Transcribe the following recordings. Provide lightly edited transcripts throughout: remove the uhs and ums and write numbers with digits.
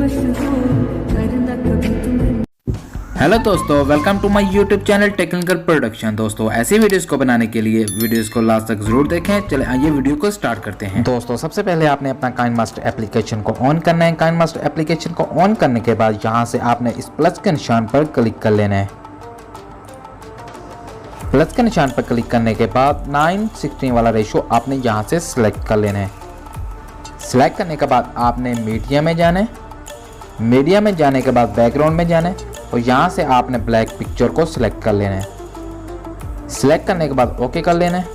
Hello दोस्तों, welcome to my YouTube channel technical production. दोस्तों ऐसी वीडियोस को बनाने के लिए वीडियोस को लास्ट तक जरूर देखें। चले आइए वीडियो को स्टार्ट करते हैं। दोस्तों सबसे पहले आपने अपना काइनमास्टर एप्लीकेशन को ऑन करना है। काइनमास्टर एप्लीकेशन को ऑन करने के बाद यहाँ से आपने इस प्लस के निशान पर क्लिक कर लेना है। प्लस के निशान पर क्लिक करने के बाद 9:16 वाला रेशो आपने यहाँ से सिलेक्ट कर लेना है। सिलेक्ट करने के बाद आपने मीडिया में जाना है। मीडिया में जाने के बाद बैकग्राउंड में जाना है और यहाँ से आपने ब्लैक पिक्चर को सिलेक्ट कर लेना है। सिलेक्ट करने के बाद ओके कर लेना है।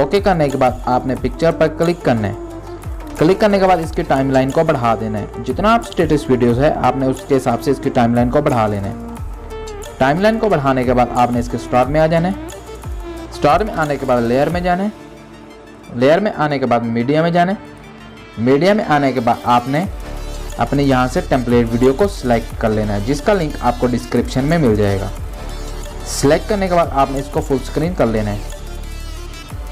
ओके करने के बाद आपने पिक्चर पर क्लिक करना है। क्लिक करने के बाद इसकी टाइमलाइन को बढ़ा देना है। जितना आप स्टेटस वीडियोस है आपने उसके हिसाब से इसकी टाइमलाइन को बढ़ा लेना है। टाइमलाइन को बढ़ाने के बाद आपने इसके स्टार में आ जाना है। स्टार में आने के बाद लेयर में जाना है। लेयर में आने के बाद मीडिया में जाना है। मीडिया में आने के बाद आपने अपने यहाँ से टेम्पलेट वीडियो को सिलेक्ट कर लेना है, जिसका लिंक आपको डिस्क्रिप्शन में मिल जाएगा। सिलेक्ट करने के बाद आपने इसको फुल स्क्रीन कर लेना है।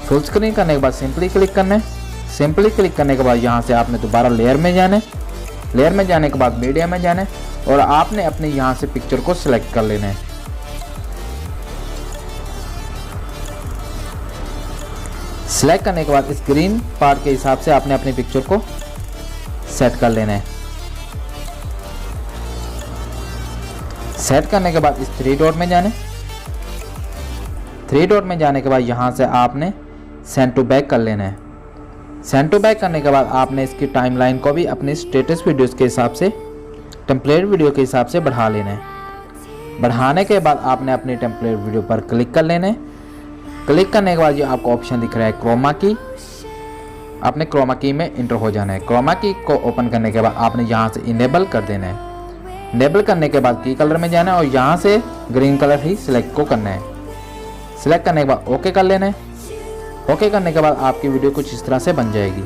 फुल स्क्रीन करने के बाद सिंपली क्लिक करना है। सिंपली क्लिक करने के बाद यहाँ से आपने दोबारा लेयर में जाना है। लेयर में जाने के बाद मीडिया में जाना है और आपने अपने यहाँ से पिक्चर को सिलेक्ट कर लेना है। सिलेक्ट करने के बाद इस ग्रीन पार्ट के हिसाब से आपने अपनी पिक्चर को सेट कर लेना है। सेट करने के बाद इस 3 डॉट में जाने। 3 डॉट में जाने के बाद यहाँ से आपने सेंड टू बैक कर लेना है। सेंड टू बैक करने के बाद आपने इसकी टाइमलाइन को भी अपने स्टेटस वीडियोस के हिसाब से, टेम्पलेट वीडियो के हिसाब से बढ़ा लेना है। बढ़ाने के बाद आपने अपनी टेम्पलेट वीडियो पर क्लिक कर लेना है। क्लिक करने के बाद ये आपको ऑप्शन दिख रहा है क्रोमा की। आपने क्रोमा की में इंटर हो जाना है। क्रोमा की को ओपन करने के बाद आपने यहाँ से इनेबल कर देना है। इनेबल करने के बाद की कलर में जाना है और यहाँ से ग्रीन कलर ही सिलेक्ट को करना है। सिलेक्ट करने के बाद ओके कर लेना है। ओके करने के बाद आपकी वीडियो कुछ इस तरह से बन जाएगी।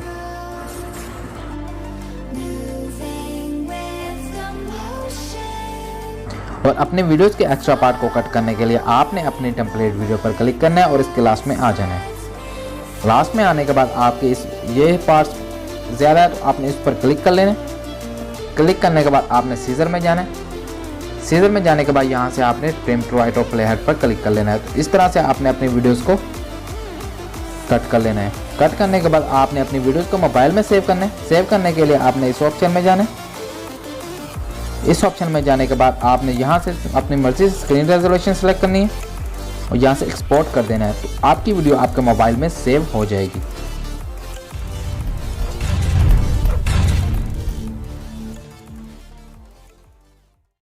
और अपने वीडियोस के एक्स्ट्रा पार्ट को कट करने के लिए आपने अपनी टेम्पलेट वीडियो पर क्लिक करना है और इसके लास्ट में आ जाना है। लास्ट में आने के बाद आपके ये पार्ट्स ज़्यादा है तो आपने इस पर क्लिक कर लेना है। क्लिक करने के बाद आपने सीजर में जाना है। सीजर में जाने के बाद यहाँ से आपने ट्रिम टू राइट और प्ले हेड पर क्लिक कर लेना है। तो इस तरह से आपने अपनी वीडियोस को कट कर लेना है। कट करने के बाद आपने अपनी वीडियोस को मोबाइल में सेव करना है। सेव करने के लिए आपने इस ऑप्शन में जाना है। इस ऑप्शन में जाने के बाद आपने यहाँ से अपनी मर्जी से स्क्रीन रेजोल्यूशन सेलेक्ट करनी है और यहाँ से एक्सपोर्ट कर देना है। तो आपकी वीडियो आपके मोबाइल में सेव हो जाएगी।